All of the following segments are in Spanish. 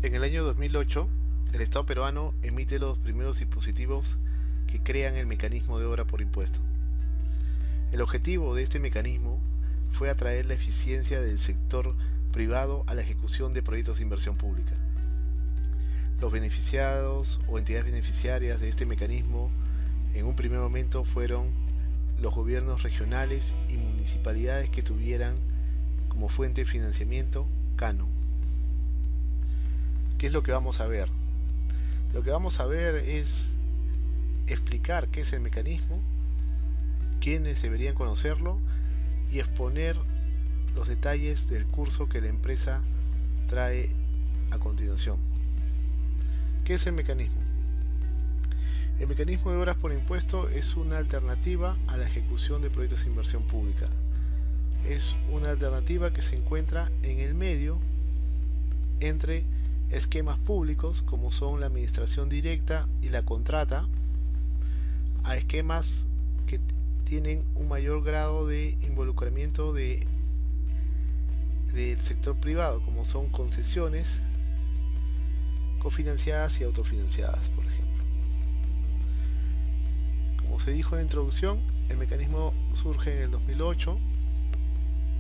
En el año 2008, el Estado peruano emite los primeros dispositivos que crean el mecanismo de obra por impuesto. El objetivo de este mecanismo fue atraer la eficiencia del sector privado a la ejecución de proyectos de inversión pública. Los beneficiados o entidades beneficiarias de este mecanismo en un primer momento fueron los gobiernos regionales y municipalidades que tuvieran como fuente de financiamiento Canon. ¿Qué es lo que vamos a ver? Lo que vamos a ver es explicar qué es el mecanismo, quiénes deberían conocerlo y exponer los detalles del curso que la empresa trae a continuación. ¿Qué es el mecanismo? El mecanismo de obras por impuesto es una alternativa a la ejecución de proyectos de inversión pública. Es una alternativa que se encuentra en el medio entre esquemas públicos como son la administración directa y la contrata, a esquemas que tienen un mayor grado de involucramiento del sector privado, como son concesiones cofinanciadas y autofinanciadas, por ejemplo. Como se dijo en la introducción, el mecanismo surge en el 2008,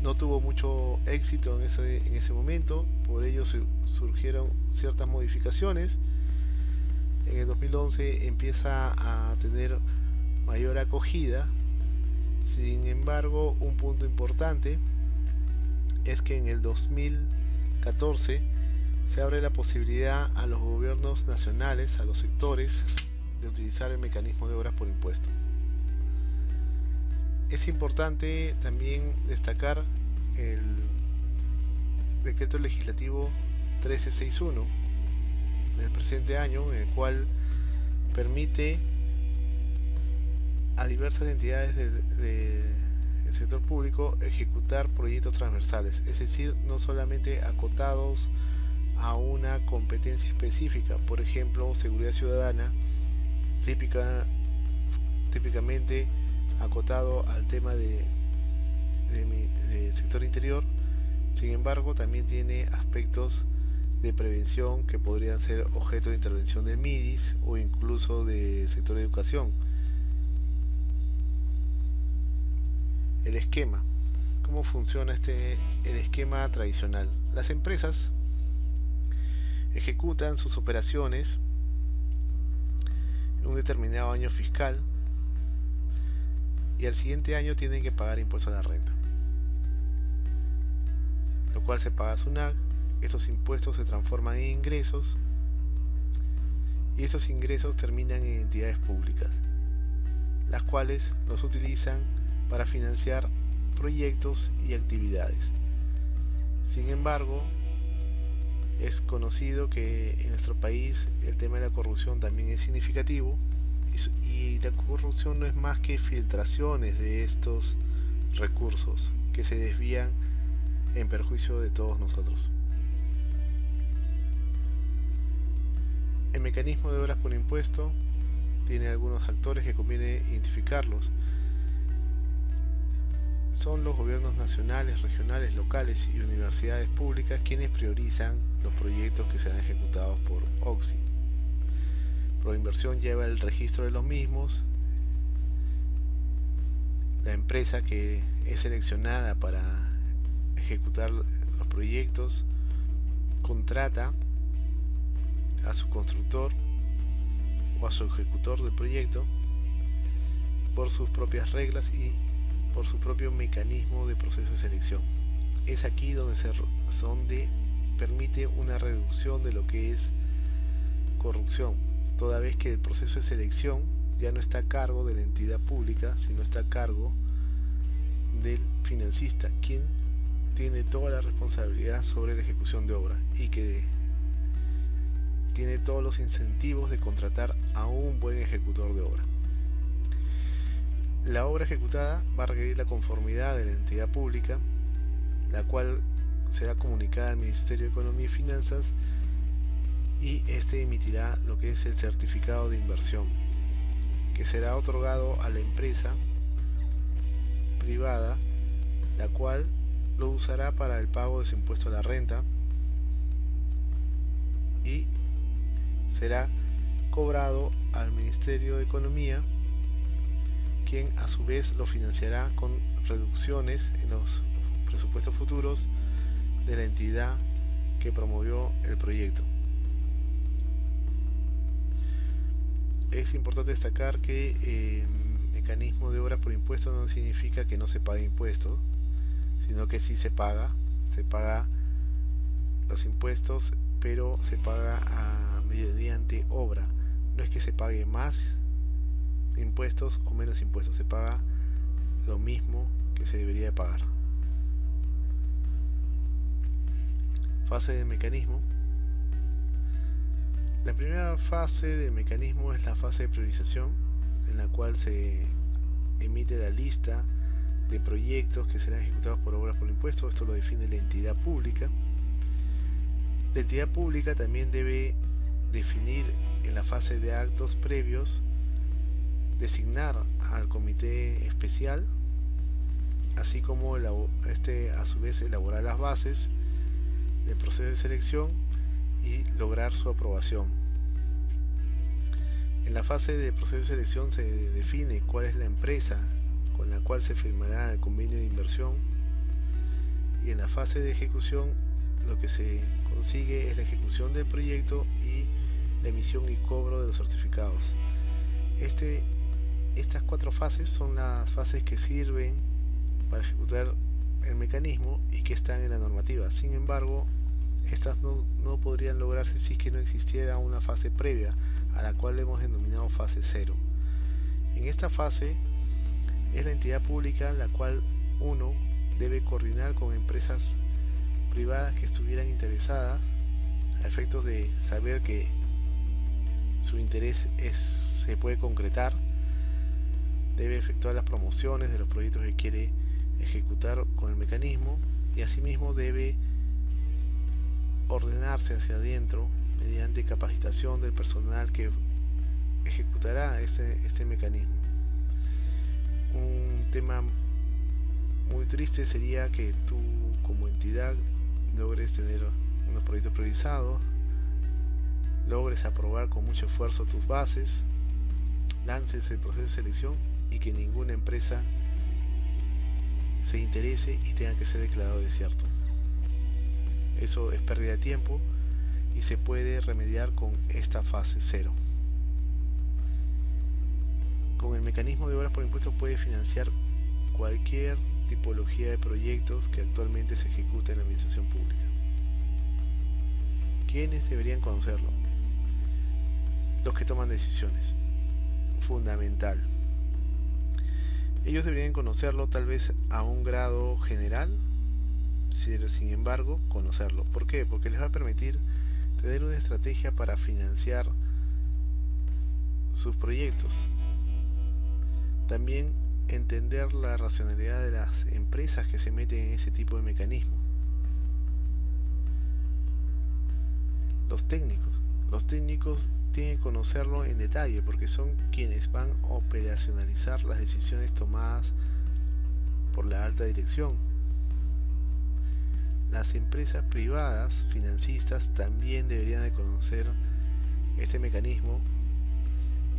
no tuvo mucho éxito en ese momento, por ello surgieron ciertas modificaciones. En el 2011 empieza a tener mayor acogida. Sin embargo, un punto importante es que en el 2014 se abre la posibilidad a los gobiernos nacionales, a los sectores, de utilizar el mecanismo de obras por impuesto. Es importante también destacar el decreto legislativo 1361 del presente año, en el cual permite a diversas entidades del sector público ejecutar proyectos transversales, es decir, no solamente acotados a una competencia específica, por ejemplo, seguridad ciudadana, típicamente acotado al tema de sector interior. Sin embargo, también tiene aspectos de prevención que podrían ser objeto de intervención del MIDIS o incluso del sector de educación. El esquema. ¿Cómo funciona el esquema tradicional? Las empresas ejecutan sus operaciones en un determinado año fiscal y al siguiente año tienen que pagar impuesto a la renta, lo cual se paga a SUNAT. Estos impuestos se transforman en ingresos y estos ingresos terminan en entidades públicas, las cuales los utilizan para financiar proyectos y actividades. Sin embargo, es conocido que en nuestro país el tema de la corrupción también es significativo y la corrupción no es más que filtraciones de estos recursos que se desvían en perjuicio de todos nosotros. El mecanismo de obras por impuesto tiene algunos actores que conviene identificarlos. Son los gobiernos nacionales, regionales, locales y universidades públicas quienes priorizan los proyectos que serán ejecutados por OXI. Proinversión lleva el registro de los mismos. La empresa que es seleccionada para ejecutar los proyectos contrata a su constructor o a su ejecutor del proyecto por sus propias reglas y por su propio mecanismo de proceso de selección. Es aquí donde permite una reducción de lo que es corrupción, toda vez que el proceso de selección ya no está a cargo de la entidad pública, sino está a cargo del financista, quien tiene toda la responsabilidad sobre la ejecución de obra y que tiene todos los incentivos de contratar a un buen ejecutor de obra. La obra ejecutada va a requerir la conformidad de la entidad pública, la cual será comunicada al Ministerio de Economía y Finanzas y este emitirá lo que es el certificado de inversión, que será otorgado a la empresa privada, la cual lo usará para el pago de su impuesto a la renta, será cobrado al Ministerio de Economía, quien a su vez lo financiará con reducciones en los presupuestos futuros de la entidad que promovió el proyecto. Es importante destacar que el mecanismo de obras por impuestos no significa que no se pague impuestos, sino que sí se paga los impuestos, pero se paga mediante obra. No es que se pague más impuestos o menos impuestos, se paga lo mismo que se debería de pagar. Fase del mecanismo. La primera fase del mecanismo es la fase de priorización, en la cual se emite la lista de proyectos que serán ejecutados por obras por impuestos. Esto lo define la entidad pública. La entidad pública también debe definir en la fase de actos previos, designar al comité especial, así como a su vez elaborar las bases del proceso de selección y lograr su aprobación. En la fase de proceso de selección se define cuál es la empresa con la cual se firmará el convenio de inversión, y en la fase de ejecución lo que se consigue es la ejecución del proyecto y la emisión y cobro de los certificados. Estas 4 fases son las fases que sirven para ejecutar el mecanismo y que están en la normativa. Sin embargo, estas no podrían lograrse si es que no existiera una fase previa, a la cual hemos denominado fase 0. En esta fase es la entidad pública la cual uno debe coordinar con empresas privadas que estuvieran interesadas, a efectos de saber que su interés se puede concretar. Debe efectuar las promociones de los proyectos que quiere ejecutar con el mecanismo, y asimismo debe ordenarse hacia adentro mediante capacitación del personal que ejecutará este mecanismo. Un tema muy triste sería que tú como entidad logres tener unos proyectos priorizados, logres aprobar con mucho esfuerzo tus bases, lances el proceso de selección y que ninguna empresa se interese y tenga que ser declarado desierto. Eso es pérdida de tiempo y se puede remediar con esta fase 0. Con el mecanismo de obras por impuestos puede financiar cualquier tipología de proyectos que actualmente se ejecuta en la administración pública. ¿Quiénes deberían conocerlo? Los que toman decisiones. Fundamental. Ellos deberían conocerlo tal vez a un grado general, sin embargo, conocerlo. ¿Por qué? Porque les va a permitir tener una estrategia para financiar sus proyectos. También entender la racionalidad de las empresas que se meten en ese tipo de mecanismo. Los técnicos tienen que conocerlo en detalle porque son quienes van a operacionalizar las decisiones tomadas por la alta dirección. Las empresas privadas financistas también deberían de conocer este mecanismo,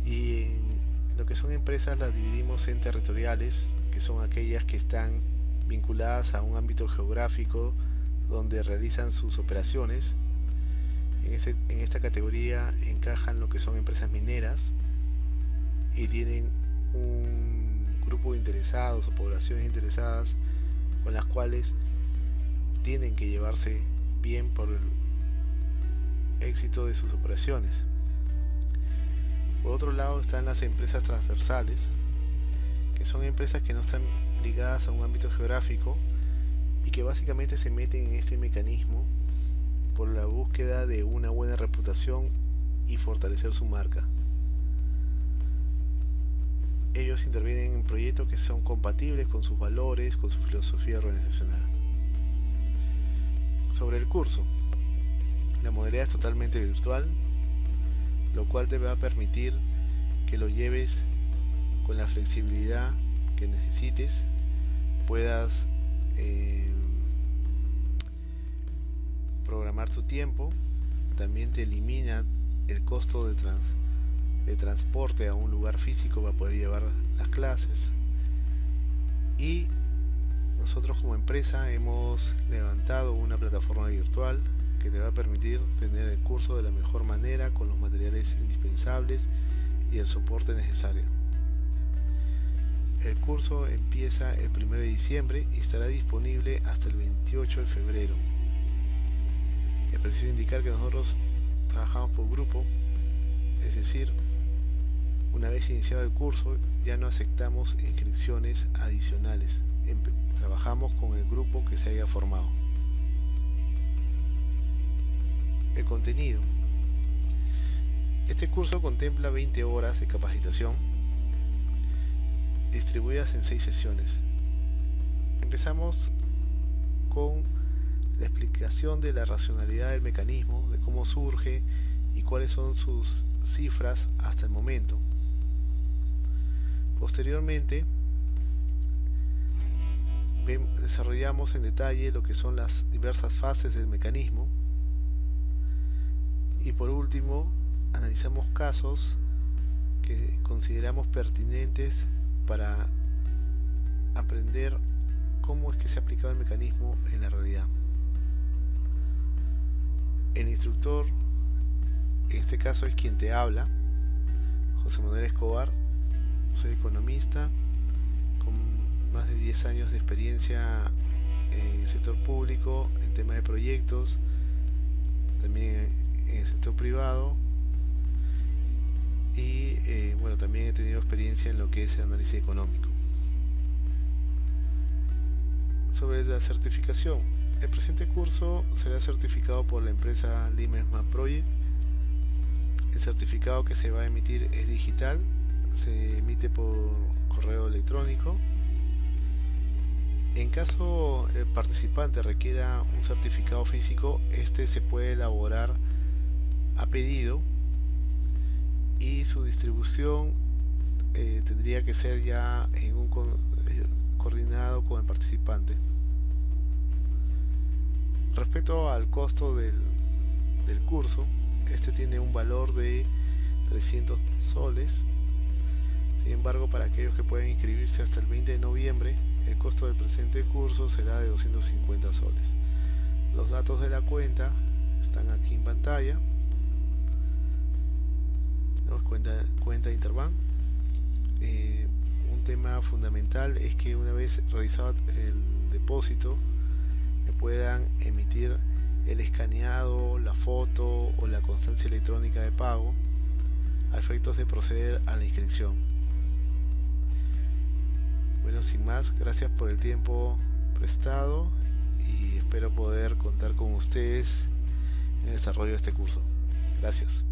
y en lo que son empresas las dividimos en territoriales, que son aquellas que están vinculadas a un ámbito geográfico donde realizan sus operaciones. En esta categoría encajan lo que son empresas mineras y tienen un grupo de interesados o poblaciones interesadas con las cuales tienen que llevarse bien por el éxito de sus operaciones. Por otro lado están las empresas transversales, que son empresas que no están ligadas a un ámbito geográfico y que básicamente se meten en este mecanismo por la búsqueda de una buena reputación y fortalecer su marca. Ellos intervienen en proyectos que son compatibles con sus valores, con su filosofía organizacional. Sobre el curso, la modalidad es totalmente virtual, lo cual te va a permitir que lo lleves con la flexibilidad que necesites, puedas programar tu tiempo. También te elimina el costo de transporte a un lugar físico para poder llevar las clases. Y nosotros como empresa hemos levantado una plataforma virtual que te va a permitir tener el curso de la mejor manera, con los materiales indispensables y el soporte necesario. El curso empieza el 1 de diciembre y estará disponible hasta el 28 de febrero. Es preciso indicar que nosotros trabajamos por grupo, es decir, una vez iniciado el curso ya no aceptamos inscripciones adicionales. Trabajamos con el grupo que se haya formado. El contenido. Este curso contempla 20 horas de capacitación distribuidas en 6 sesiones. Empezamos con la explicación de la racionalidad del mecanismo, de cómo surge y cuáles son sus cifras hasta el momento. Posteriormente desarrollamos en detalle lo que son las diversas fases del mecanismo y por último analizamos casos que consideramos pertinentes para aprender cómo es que se ha aplicado el mecanismo en la realidad. El instructor, en este caso, es quien te habla, José Manuel Escobar. Soy economista con más de 10 años de experiencia en el sector público, en temas de proyectos, también en el sector privado y bueno, también he tenido experiencia en lo que es el análisis económico. Sobre la certificación, el presente curso será certificado por la empresa Limesman Project. El certificado que se va a emitir es digital, se emite por correo electrónico. En caso el participante requiera un certificado físico, este se puede elaborar a pedido y su distribución tendría que ser ya en un coordinado con el participante. Respecto al costo del curso, este tiene un valor de 300 soles. Sin embargo, para aquellos que pueden inscribirse hasta el 20 de noviembre, el costo del presente curso será de 250 soles. Los datos de la cuenta están aquí en pantalla. Tenemos cuenta Interbank. Un tema fundamental es que una vez realizado el depósito, me puedan emitir el escaneado, la foto o la constancia electrónica de pago a efectos de proceder a la inscripción. Bueno, sin más, gracias por el tiempo prestado y espero poder contar con ustedes en el desarrollo de este curso. Gracias.